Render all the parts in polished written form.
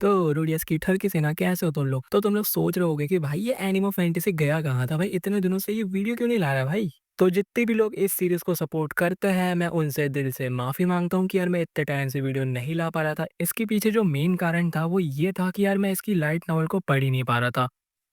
तो रूडियस की ठरकी सेना कैसे हो तुम लोग? तो तुम लोग सोच रहे होगे कि भाई ये एनिमल फैंटेसी गया कहाँ था भाई? इतने दिनों से ये वीडियो क्यों नहीं ला रहा भाई? तो जितने भी लोग इस सीरीज़ को सपोर्ट करते हैं, मैं उनसे दिल से माफ़ी माँगता हूँ कि यार मैं इतने टाइम से वीडियो नहीं ला पा रहा था। इसके पीछे जो मेन कारण था वो ये था कि यार मैं इसकी लाइट नॉवेल को पढ़ ही नहीं पा रहा था।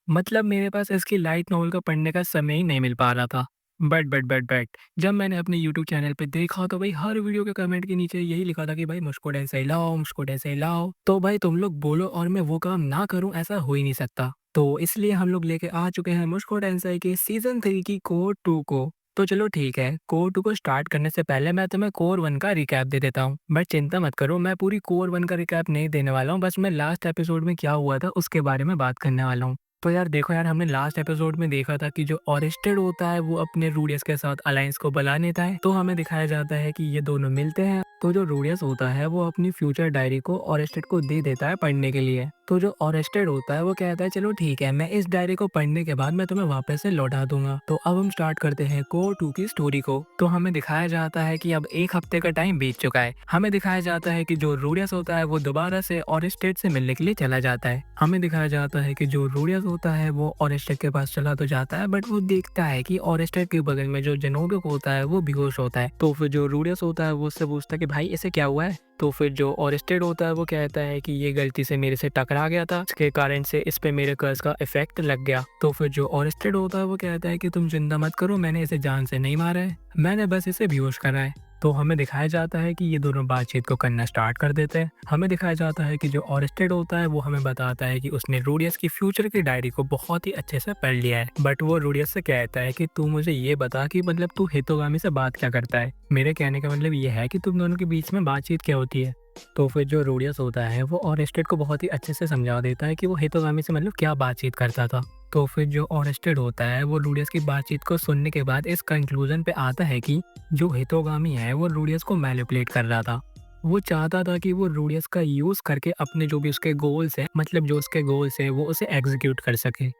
मतलब मेरे पास इसकी लाइट नॉवेल को पढ़ने का समय ही नहीं मिल पा रहा था। बट जब मैंने अपने यूट्यूब चैनल पे देखा तो भाई हर वीडियो के कमेंट के नीचे यही लिखा था कि भाई मुझको ऐसे लाओ, मुझको ऐसे लाओ। तो भाई तुम लोग बोलो और मैं वो काम ना करूँ, ऐसा हो ही नहीं सकता। तो इसलिए हम लोग लेके आ चुके हैं मुझको टेंसाई के सीज़न 3 की कोर 2 को। तो चलो ठीक है, कोर 2 को स्टार्ट करने से पहले मैं तुम्हें कोर 1 का रिकैप दे देता हूँ। बट चिंता मत करो, मैं पूरी कोर 1 का रिकैप नहीं देने वाला हूँ, बस मैं लास्ट एपिसोड में क्या हुआ था उसके बारे में बात करने वाला हूँ। तो यार देखो यार, हमने लास्ट एपिसोड में देखा था कि जो ओरेस्टेड होता है वो अपने रूडियस के साथ अलायंस को बुला लेता है। तो हमें दिखाया जाता है कि ये दोनों मिलते हैं। तो जो रूडियस होता है वो अपनी फ्यूचर डायरी को ओरेस्टेड को दे देता है पढ़ने के लिए। तो जो ओरेस्टेड होता है वो कहता है चलो ठीक है, मैं इस डायरी को पढ़ने के बाद मैं तुम्हें वापस से लौटा दूंगा। तो अब हम स्टार्ट करते हैं कोर 2 की स्टोरी को। तो हमें दिखाया जाता है कि अब 1 हफ्ते का टाइम बीत चुका है। हमें दिखाया जाता है कि जो रूडियस होता है वो दोबारा से ओरेस्टेड से मिलने के लिए चला जाता है। हमें दिखाया जाता है कि जो रूडियस होता है वो ओरेस्टेड के पास चला तो जाता है, बट वो देखता है कि ओरेस्टेड के बगल में जो जेनोबियो होता है वो बेहोश होता है। तो फिर जो रूडियस होता है वो उससे पूछता है कि भाई इसे क्या हुआ है? तो फिर जो ओरेस्टेड होता है वो कहता है कि ये गलती से मेरे से टकरा गया था, इसके कारण से इस पे मेरे कर्ज का इफेक्ट लग गया। तो फिर जो ओरेस्टेड होता है वो कहता है कि तुम चिंता मत करो, मैंने इसे जान से नहीं मारा है, मैंने बस इसे बेहोश करा है। तो हमें दिखाया जाता है कि ये दोनों बातचीत को करना स्टार्ट कर देते हैं। हमें दिखाया जाता है कि जो ओरेस्टेड होता है वो हमें बताता है कि उसने रूडियस की फ्यूचर की डायरी को बहुत ही अच्छे से पढ़ लिया है। बट वो रूडियस से कहता है कि तू मुझे ये बता कि मतलब तू हितोगामी से बात क्या करता है? मेरे कहने का मतलब ये है कि तुम दोनों के बीच में बातचीत क्या होती है? तो फिर जो रूडियस होता है वो ओरेस्टेड को बहुत ही अच्छे से समझा देता है कि वो हितोगामी से मतलब क्या बातचीत करता था। तो फिर जो ओरेस्टेड होता है वो रूडियस की बातचीत को सुनने के बाद इस कंक्लूजन पे आता है कि जो हितोगामी है वो रूडियस को मैनिपुलेट कर रहा था। वो चाहता था कि वो रूडियस का यूज़ करके अपने जो भी उसके गोल्स हैं, मतलब जो उसके गोल्स हैं वो उसे एग्ज़ीक्यूट कर सके।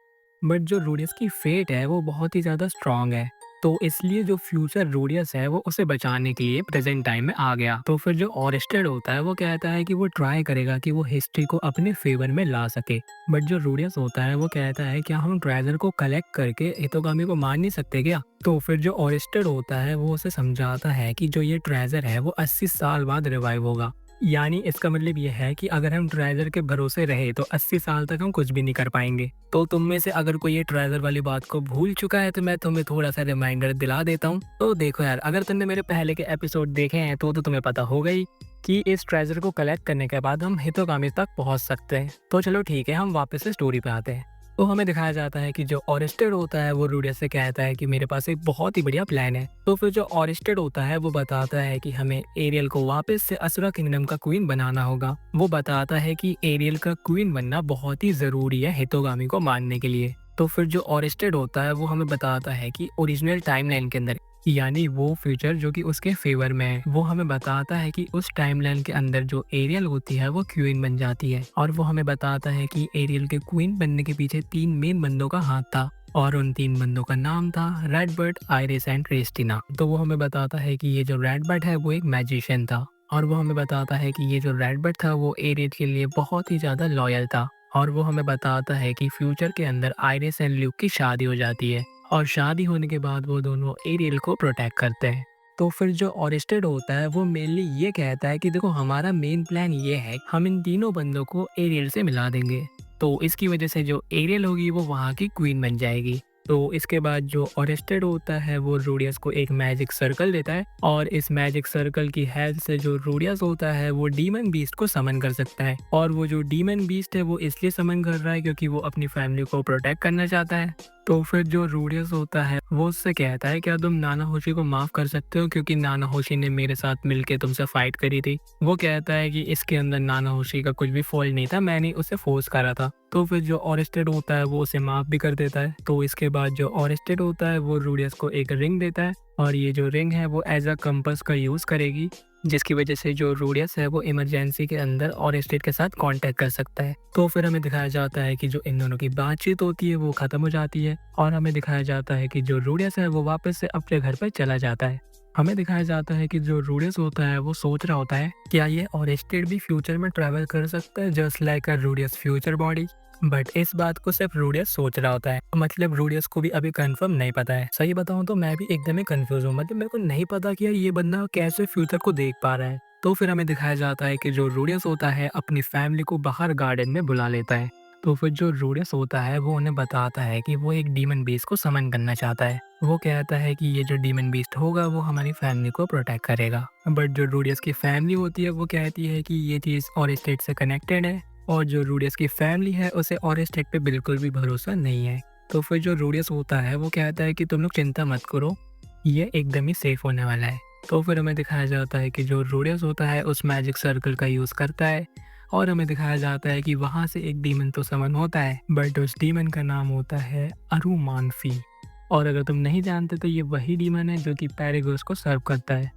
बट जो रूडियस की फेट है वो बहुत ही ज़्यादा स्ट्रॉन्ग है। तो इसलिए जो फ्यूचर रूडियस है वो उसे बचाने के लिए प्रेजेंट टाइम में आ गया। तो फिर जो ओरेस्टेड होता है वो कहता है कि वो ट्राई करेगा कि वो हिस्ट्री को अपने फेवर में ला सके। बट जो रूडियस होता है वो कहता है क्या हम ट्रेजर को कलेक्ट करके हितोगामी को मार नहीं सकते क्या? तो फिर जो ओरेस्टेड होता है वो उसे समझाता है कि जो ये ट्रेजर है वो 80 साल बाद रिवाइव होगा। यानी इसका मतलब ये है कि अगर हम ट्रेजर के भरोसे रहे तो 80 साल तक हम कुछ भी नहीं कर पाएंगे। तो तुम में से अगर कोई ये ट्रेजर वाली बात को भूल चुका है तो मैं तुम्हें थोड़ा सा रिमाइंडर दिला देता हूँ। तो देखो यार, अगर तुमने मेरे पहले के एपिसोड देखे हैं तो तुम्हें पता होगा ही कि इस ट्रेजर को कलेक्ट करने के बाद हम हितोगामी तक पहुंच सकते हैं। तो चलो ठीक है, हम वापस से स्टोरी पे आते हैं। तो हमें दिखाया जाता है कि जो ओरेस्टेड होता है वो रूडियस से कहता है कि मेरे पास एक बहुत ही बढ़िया प्लान है। तो फिर जो ओरेस्टेड होता है वो बताता है कि हमें एरियल को वापस से असुरा किंगडम का क्वीन बनाना होगा। वो बताता है कि एरियल का क्वीन बनना बहुत ही जरूरी है हितोगामी को मारने के लिए। तो फिर जो ओरेस्टेड होता है वो हमें बताता है कि ओरिजिनल टाइमलाइन के अंदर, यानी वो फ्यूचर जो कि उसके फेवर में है, वो हमें बताता है कि उस टाइमलाइन के अंदर जो एरियल होती है वो क्वीन बन जाती है। और वो हमें बताता है कि एरियल के क्वीन बनने के पीछे 3 मेन बंदों का हाथ था, और उन 3 बंदों का नाम था रेडबर्ट, आइरिस एंड क्रिस्टीना। तो वो हमें बताता है कि ये जो रेडबर्ट है वो एक मैजिशियन था, और वो हमें बताता है कि ये जो रेडबर्ट था वो एरियल के लिए बहुत ही ज्यादा लॉयल था। और वो हमें बताता है कि फ्यूचर के अंदर आइरिस एंड ल्यूक की शादी हो जाती है, और शादी होने के बाद वो दोनों एरियल को प्रोटेक्ट करते हैं। तो फिर जो ओरेस्टेड होता है वो मेनली ये कहता है कि देखो हमारा मेन प्लान ये है, हम इन तीनों बंदों को एरियल से मिला देंगे। तो इसकी वजह से जो एरियल होगी वो वहाँ की क्वीन बन जाएगी। तो इसके बाद जो ओरेस्टेड होता है वो रूडियस को एक मैजिक सर्कल देता है, और इस मैजिक सर्कल की हेल्प से जो रूडियस होता है वो डीमन बीस्ट को समन कर सकता है। और वो जो डीमन बीस्ट है वो इसलिए समन कर रहा है क्योंकि वो अपनी फैमिली को प्रोटेक्ट करना चाहता है। तो फिर जो रूडियस होता है वो उससे कहता है क्या तुम नाना होशी को माफ कर सकते हो, क्योंकि नाना होशी ने मेरे साथ मिलके तुमसे फाइट करी थी। वो कहता है कि इसके अंदर नाना होशी का कुछ भी फॉल्ट नहीं था, मैंने उसे फोर्स करा था। तो फिर जो ओरेस्टेड होता है वो उसे माफ भी कर देता है। तो इसके बाद जो ओरेस्टेड होता है वो रूडियस को एक रिंग देता है, और ये जो रिंग है वो एज अ कंपास का यूज करेगी, जिसकी वजह से जो रूडियस है वो इमरजेंसी के अंदर ओरेस्टेड के साथ कांटेक्ट कर सकता है। तो फिर हमें दिखाया जाता है कि जो इन दोनों की बातचीत होती है वो खत्म हो जाती है, और हमें दिखाया जाता है कि जो रूडियस है वो वापस से अपने घर पर चला जाता है। हमें दिखाया जाता है कि जो रूडियस होता है वो सोच रहा होता है क्या ये ओरेस्टेड भी फ्यूचर में ट्रैवल कर सकता है just like a Rudeus future body. But इस बात को सिर्फ रूडियस सोच रहा होता है, मतलब रूडियस को भी अभी कंफर्म नहीं पता है। सही बताऊं तो मैं भी एकदम ही कंफ्यूज हूँ, मतलब मेरे को नहीं पता कि यार ये बंदा कैसे फ्यूचर को देख पा रहा है। तो फिर हमें दिखाया जाता है कि जो रूडियस होता है अपनी फैमिली को बाहर गार्डन में बुला लेता है। तो फिर जो रूडियस होता है वो उन्हें बताता है कि वो एक डीमन बीस्ट को समन करना चाहता है। वो कहता है कि ये जो डीमन बीस्ट होगा वो हमारी फैमिली को प्रोटेक्ट करेगा। बट जो रूडियस की फैमिली होती है वो कहती है कि ये चीज़ और स्टेट से कनेक्टेड है, और जो रूडियस की फैमिली है उसे और स्टेट पे बिल्कुल भी भरोसा नहीं है। तो फिर जो रूडियस होता है वो कहता है कि तुम लोग चिंता मत करो, ये एकदम ही सेफ होने वाला है। तो फिर हमें दिखाया जाता है कि जो रूडियस होता है उस मैजिक सर्कल का यूज़ करता है, और हमें दिखाया जाता है कि वहाँ से एक डीमन तो समन होता है, बट उस डीमन का नाम होता है अरुमानफी। और अगर तुम नहीं जानते तो ये वही डीमन है जो कि पैरागोस को सर्व करता है।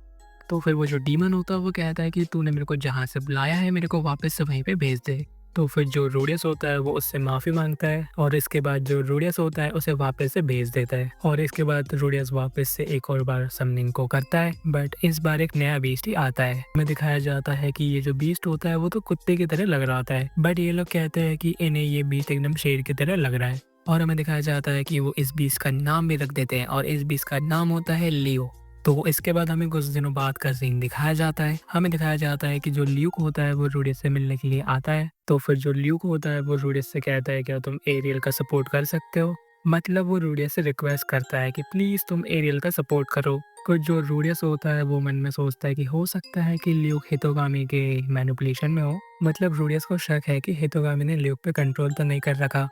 तो फिर वो जो डीमन होता है वो कहता है कि तूने मेरे को जहाँ से बुलाया है मेरे को वापस से वहीं पे भेज दे। तो फिर जो रूडियस होता है वो उससे माफ़ी मांगता है, और इसके बाद जो रूडियस होता है उसे वापस से भेज देता है। और इसके बाद रूडियस वापस से एक और बार समनिंग को करता है, बट इस बार एक नया बीस्ट ही आता है। हमें दिखाया जाता है कि ये जो बीस्ट होता है वो तो कुत्ते की तरह लग रहा होता है, बट ये लोग कहते हैं कि इन्हें ये बीस्ट एकदम शेर की तरह लग रहा है। और हमें दिखाया जाता है कि वो इस बीस्ट का नाम भी रख देते हैं, और इस बीस्ट का नाम होता है लियो। तो इसके बाद हमें कुछ दिनों बाद का सीन दिखाया जाता है। हमें दिखाया जाता है कि जो ल्यूक होता है वो रूडियस से मिलने के लिए आता है। तो फिर जो ल्यूक होता है वो रूडियस से कहता है क्या तुम एरियल का सपोर्ट कर सकते हो। मतलब वो रूडियस से रिक्वेस्ट करता है कि प्लीज तुम एरियल का सपोर्ट करो। कुछ जो रूडियस होता है वो मन में सोचता है कि हो सकता है कि ल्यूक हितोगामी के मैनिपुलेशन में हो। मतलब रूडियस को शक है कि हितोगामी ने ल्यूक पे कंट्रोल तो नहीं कर रखा।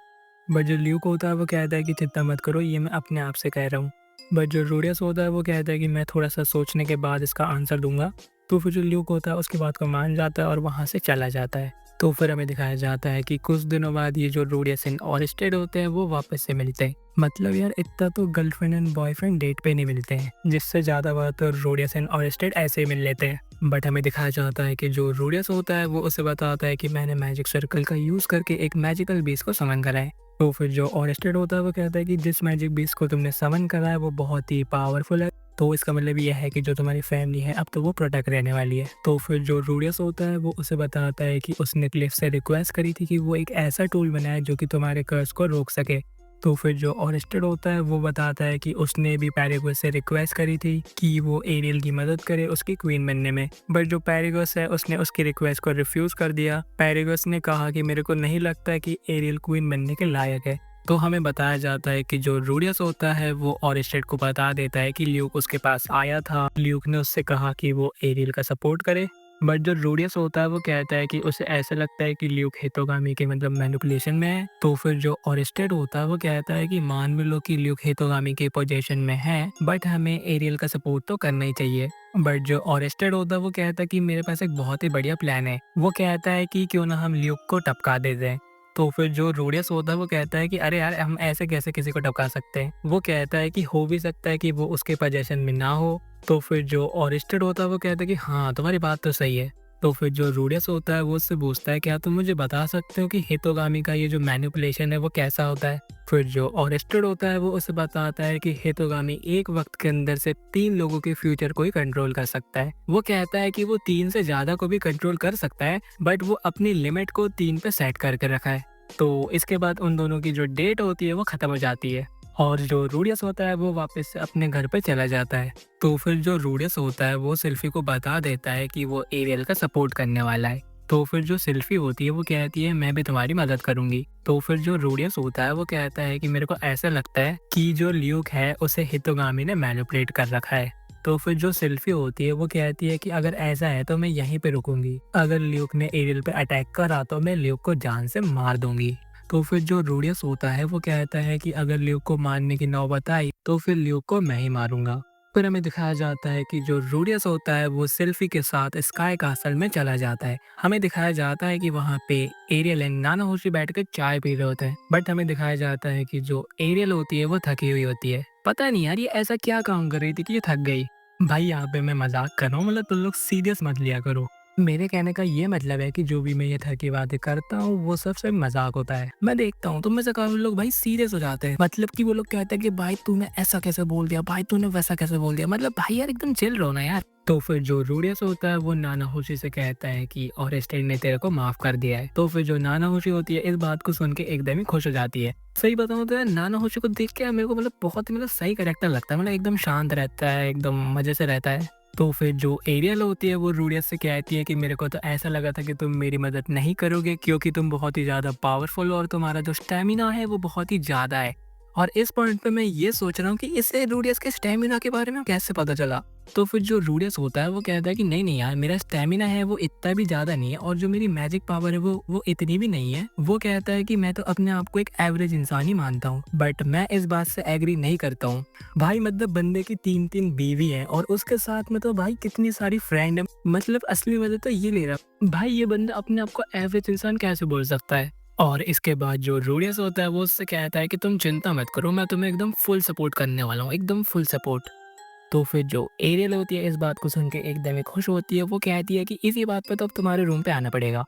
बट जो ल्यूक होता है वो कहता है कि चिंता मत करो, ये मैं अपने आप से कह रहा हूँ। बट जो रूडियस होता है वो कहता है कि मैं थोड़ा-सा सोचने के बाद इसका आंसर दूँगा। तो फिर जो ल्यूक होता है उसकी बात को मान जाता है और वहाँ से चला जाता है। तो फिर हमें दिखाया जाता है कि कुछ दिनों बाद ये जो रूडियस एंड ओरेस्टेड होते हैं वो वापस से मिलते हैं। मतलब यार इतना तो गर्लफ्रेंड एंड बॉयफ्रेंड डेट पे नहीं मिलते हैं, जिससे ज़्यादा बात तो रूडियस एंड ओरेस्टेड ऐसे ही मिल लेते हैं। बट हमें दिखाया जाता है कि जो रूडियस होता है वो उसे बताता है कि मैंने मैजिक सर्कल का यूज़ करके एक मैजिकल बीस्ट को समन करा है। तो फिर जो ओरेस्टेड होता है वो कहता है कि जिस मैजिक बीस्ट को तुमने समन करा है वो बहुत ही पावरफुल है, तो इसका मतलब ये है कि जो तुम्हारी फैमिली है अब तो वो प्रोटेक्ट रहने वाली है। तो फिर जो रूडियस होता है वो उसे बताता है कि उसने क्लिफ से रिक्वेस्ट करी थी कि वो एक ऐसा टूल बनाए जो कि तुम्हारे कर्स को रोक सके। तो फिर जो ओरेस्टेड होता है वो बताता है कि उसने भी पैरागोस से रिक्वेस्ट करी थी कि वो एरियल की मदद करे उसकी क्वीन बनने में, बट जो पैरागोस है उसने उसकी रिक्वेस्ट को रिफ्यूज कर दिया। पैरागोस ने कहा कि मेरे को नहीं लगता कि एरियल क्वीन बनने के लायक है। तो हमें बताया जाता है कि जो रूडियस होता है वो ओरेस्टेड को बता देता है कि ल्यूक उसके पास आया था। ल्यूक ने उससे कहा कि वो एरियल का सपोर्ट करे, बट जो रूडियस होता है वो कहता है कि उसे ऐसा लगता है कि ल्यूक हितोगामी के मतलब मैनिपुलेशन में है। तो फिर जो ओरेस्टेड होता है वो कहता है कि मान भी लो कि ल्यूक हितोगामी के पोजीशन में है, बट हमें एरियल का सपोर्ट तो करना ही चाहिए। बट जो ओरेस्टेड होता है वो कहता है कि मेरे पास एक बहुत ही बढ़िया प्लान है। वो कहता है कि क्यों ना हम ल्यूक को टपका देते हैं। तो फिर जो रूडियस होता है वो कहता है कि अरे यार हम ऐसे कैसे किसी को टपका सकते हैं। वो कहता है कि हो भी सकता है कि वो उसके पोजीशन में ना हो। तो फिर जो ओरेस्टेड होता है वो कहता है कि हाँ तुम्हारी बात तो सही है। तो फिर जो रूडियस होता है वो उससे पूछता है क्या तुम मुझे बता सकते हो कि हितोगामी का ये जो मैनिपुलेशन है वो कैसा होता है। फिर जो ओरेस्टेड होता है वो उसे बताता है कि हितोगामी एक वक्त के अंदर से 3 लोगों के फ्यूचर को ही कंट्रोल कर सकता है। वो कहता है कि वो 3 से ज्यादा को भी कंट्रोल कर सकता है, बट वो अपनी लिमिट को 3 पे सेट करके रखा है। तो इसके बाद उन दोनों की जो डेट होती है वो खत्म हो जाती है, और जो रूडियस होता है वो वापस से अपने घर पे चला जाता है। तो फिर जो रूडियस होता है वो सिल्फी को बता देता है कि वो एरियल का सपोर्ट करने वाला है। तो फिर जो सिल्फी होती है वो कहती है मैं भी तुम्हारी मदद करूंगी। तो फिर जो रूडियस होता है वो कहता है कि मेरे को ऐसा लगता है कि जो ल्यूक है उसे हितोगामी ने मैनिपुलेट कर रखा है। तो फिर जो सिल्फी होती है वो कहती है कि अगर ऐसा है तो मैं यहीं पे रुकूंगी, अगर ल्यूक ने एरियल पे अटैक करा तो मैं ल्यूक को जान से मार दूंगी। तो फिर जो रूडियस होता है वो कहता है कि अगर ल्यूक को मारने की नौबत आई तो फिर ल्यूक को मैं ही मारूंगा। फिर हमें दिखाया जाता है कि जो रूडियस होता है वो सिल्फी के साथ स्काई कासल में चला जाता है। हमें दिखाया जाता है कि वहाँ पे एरियल एंड नाना होशी बैठ कर चाय पी रहे होते हैं, बट हमें दिखाया जाता है कि जो एरियल होती है वो थकी हुई होती है। पता नहीं यार ये ऐसा क्या काम कर रही थी कि ये थक गई। भाई यहाँ पे मैं मजाक कर रहा हूँ, मतलब तुम लोग सीरियस मत लिया करो। मेरे कहने का ये मतलब है कि जो भी मैं ये तरह बातें करता हूँ वो सब सिर्फ मज़ाक होता है। मैं देखता हूँ तो में से काफ़ी लोग भाई सीरियस हो जाते हैं। मतलब कि वो लोग कहते हैं कि भाई तूने ऐसा कैसे बोल दिया, भाई तूने वैसा कैसे बोल दिया। मतलब भाई यार एकदम चिल रहो ना यार। तो फिर जो रूडियस होता है वो नाना होशी से कहता है कि ऑरेस्टेड ने तेरे को माफ़ कर दिया है। तो फिर जो नाना होशी होती है इस बात को सुन के एकदम ही खुश हो जाती है। सही बताऊँ तो यार नाना होशी को देख के मेरे को मतलब बहुत ही मतलब सही कैरेक्टर लगता है। मतलब एकदम शांत रहता है, एकदम मज़े से रहता है। तो फिर जो एरियल होती है वो रूडियस से कहती है कि मेरे को तो ऐसा लगा था कि तुम मेरी मदद नहीं करोगे क्योंकि तुम बहुत ही ज़्यादा पावरफुल हो और तुम्हारा जो स्टैमिना है वो बहुत ही ज़्यादा है। और इस पॉइंट पे मैं ये सोच रहा हूँ कि इससे रूडियस के स्टैमिना के बारे में कैसे पता चला। तो फिर जो रूडियस होता है वो कहता है कि नहीं नहीं यार, मेरा स्टैमिना है वो इतना भी ज़्यादा नहीं है और जो मेरी मैजिक पावर है वो इतनी भी नहीं है। वो कहता है कि मैं तो अपने आप को एक एवरेज इंसान ही मानता हूँ, बट मैं इस बात से एग्री नहीं करता हूँ। भाई मतलब बंदे की 3-3 बीवी हैं और उसके साथ में तो भाई कितनी सारी फ्रेंड है। मतलब असली वजह तो ये ले रहा भाई, ये बंदा अपने आप को एवरेज इंसान कैसे बोल सकता है। और इसके बाद जो रूडियस होता है वो उससे कहता है कि तुम चिंता मत करो, मैं तुम्हें एकदम फुल सपोर्ट करने वाला हूँ, एकदम फुल सपोर्ट। तो फिर जो एरियल होती है इस बात को सुन के एकदम ही खुश होती है। वो कहती है कि इसी बात पे तो अब तुम्हारे रूम पे आना पड़ेगा।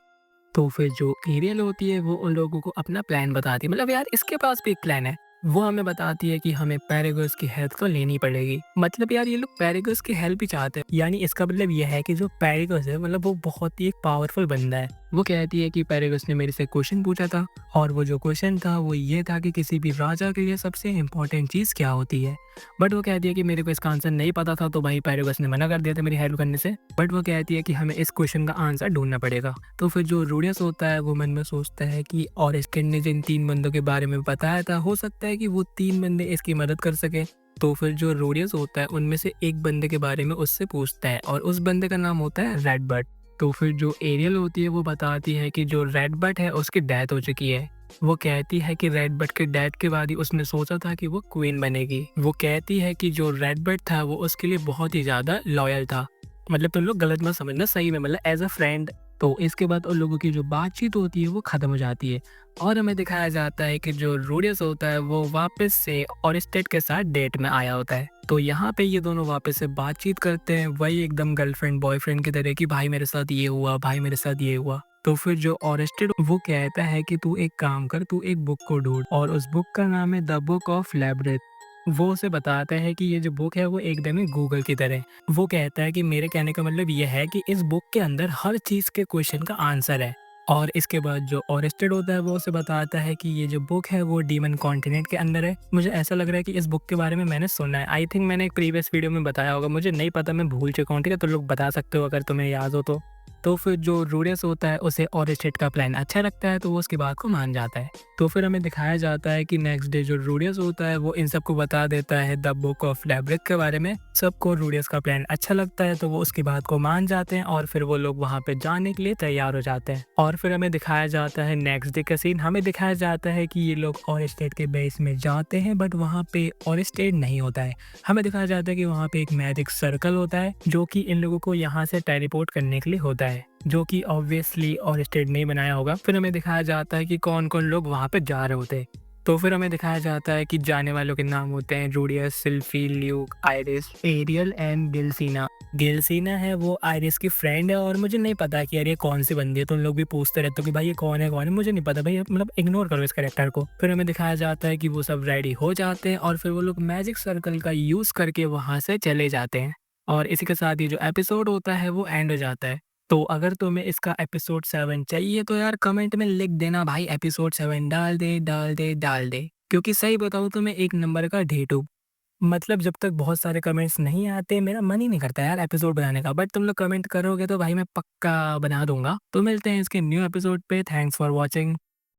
तो फिर जो एरियल होती है वो उन लोगों को अपना प्लान बताती है। मतलब यार इसके पास भी एक प्लान है। वो हमें बताती है कि हमें पैरागोस की हेल्प तो लेनी पड़ेगी। मतलब यार ये लोग पैरागोस की हेल्प ही चाहते हैं। यानी इसका मतलब ये है कि जो पैरागोस है मतलब वो बहुत ही एक पावरफुल बंदा है। वो कहती है कि पैरागोस ने मेरे से क्वेश्चन पूछा था और वो जो क्वेश्चन था वो ये था कि किसी भी राजा के लिए सबसे इम्पोर्टेंट चीज़ क्या होती है। बट वो कहती है कि मेरे को इसका आंसर नहीं पता था, तो भाई पैरागोस ने मना कर दिया था मेरी हेल्प करने से। बट वो कहती है कि हमें इस क्वेश्चन का आंसर ढूंढना पड़ेगा। तो फिर जो रूडियस होता है वो मन में सोचता है कि और इसके ने जिन 3 बंदों के बारे में बताया था हो सकता है कि वो 3 बंदे इसकी मदद कर सके। तो फिर जो रूडियस होता है उनमें से एक बंदे के बारे में उससे पूछता है और उस बंदे का नाम होता है रेड बट। तो फिर जो एरियल होती है वो बताती है कि जो रेड बट है उसकी डेथ हो चुकी है। वो कहती है कि रेड बट के डेथ के बाद ही उसने सोचा था कि वो क्वीन बनेगी। वो कहती है कि जो रेड बट था वो उसके लिए बहुत ही ज्यादा लॉयल था। मतलब तुम लोग गलत मत समझना, सही में मतलब एज अ फ्रेंड। तो इसके बाद उन लोगों की जो बातचीत होती है वो खत्म हो जाती है और हमें दिखाया जाता है कि जो रूडियस होता है वो वापस से ऑरेस्टेड के साथ डेट में आया होता है। तो यहाँ पे ये दोनों वापस से बातचीत करते हैं, वही एकदम गर्लफ्रेंड बॉयफ्रेंड की तरह कि भाई मेरे साथ ये हुआ, भाई मेरे साथ ये हुआ। तो फिर जो ऑरेस्टेड वो कहता है कि तू एक काम कर, तू एक बुक को ढूंढ और उस बुक का नाम है द बुक ऑफ लैब्रिथ। वो उसे बताता है कि ये जो बुक है वो एकदम ही गूगल की तरह। वो कहता है कि मेरे कहने का मतलब ये है कि इस बुक के अंदर हर चीज़ के क्वेश्चन का आंसर है। और इसके बाद जो ऑरेस्टेड होता है वो उसे बताता है कि ये जो बुक है वो डीमन कॉन्टिनेंट के अंदर है। मुझे ऐसा लग रहा है कि इस बुक के बारे में मैंने सुना है। आई थिंक मैंने एक प्रीवियस वीडियो में बताया होगा, मुझे नहीं पता, मैं भूल चुका हूँ। ठीक है, तो लोग बता सकते हो अगर तुम्हें याद हो तो। तो फिर जो रूडियस होता है उसे ऑरेस्टेड का प्लान अच्छा लगता है तो वो उसकी बात को मान जाता है। तो फिर हमें दिखाया जाता है कि नेक्स्ट डे जो रूडियस होता है वो इन सबको बता देता है द बुक ऑफ लैब्रिथ के बारे में। सबको रूडियस का प्लान अच्छा लगता है तो वो उसकी बात को मान जाते हैं और फिर वो लोग वहाँ पे जाने के लिए तैयार हो जाते हैं। और फिर हमें दिखाया जाता है नेक्स्ट डे का सीन। हमें दिखाया जाता है कि ये लोग ऑरेस्टेड के बेस में जाते हैं बट वहाँ पे ऑरेस्टेड नहीं होता है। हमें दिखाया जाता है कि वहाँ पे एक मैजिक सर्कल होता है जो कि इन लोगों को यहाँ से टेलीपोर्ट करने के लिए होता है, जो कि ऑब्वियसली ऑरेस्टेड नहीं बनाया होगा। फिर हमें दिखाया जाता है कि कौन कौन लोग वहाँ पे जा रहे होते हैं। तो फिर हमें दिखाया जाता है कि जाने वालों के नाम होते हैं Rudeus, Sylphy, Luke, Iris, Ariel and Gilsina. Gilsina है वो आइरिस की फ्रेंड है और मुझे नहीं पता कि यार ये कौन सी बंदी है। तुम लोग भी पूछते रहते हो कि भाई ये कौन है कौन है, मुझे नहीं पता भाई, मतलब इग्नोर करो इस कैरेक्टर को। फिर हमें दिखाया जाता है कि वो सब रेडी हो जाते हैं और फिर वो लोग मैजिक सर्कल का यूज करके वहां से चले जाते हैं। और इसी के साथ ये जो एपिसोड होता है वो एंड हो जाता है। तो अगर तुम्हें इसका एपिसोड 7 चाहिए तो यार कमेंट में लिख देना भाई एपिसोड 7 डाल दे डाल दे डाल दे, क्योंकि सही बताऊँ तो मैं एक नंबर का ढेटू। मतलब जब तक बहुत सारे कमेंट्स नहीं आते मेरा मन ही नहीं करता यार एपिसोड बनाने का, बट तुम लोग कमेंट करोगे तो भाई मैं पक्का बना दूंगा। तो मिलते हैं इसके न्यू एपिसोड पे। Thanks for watching.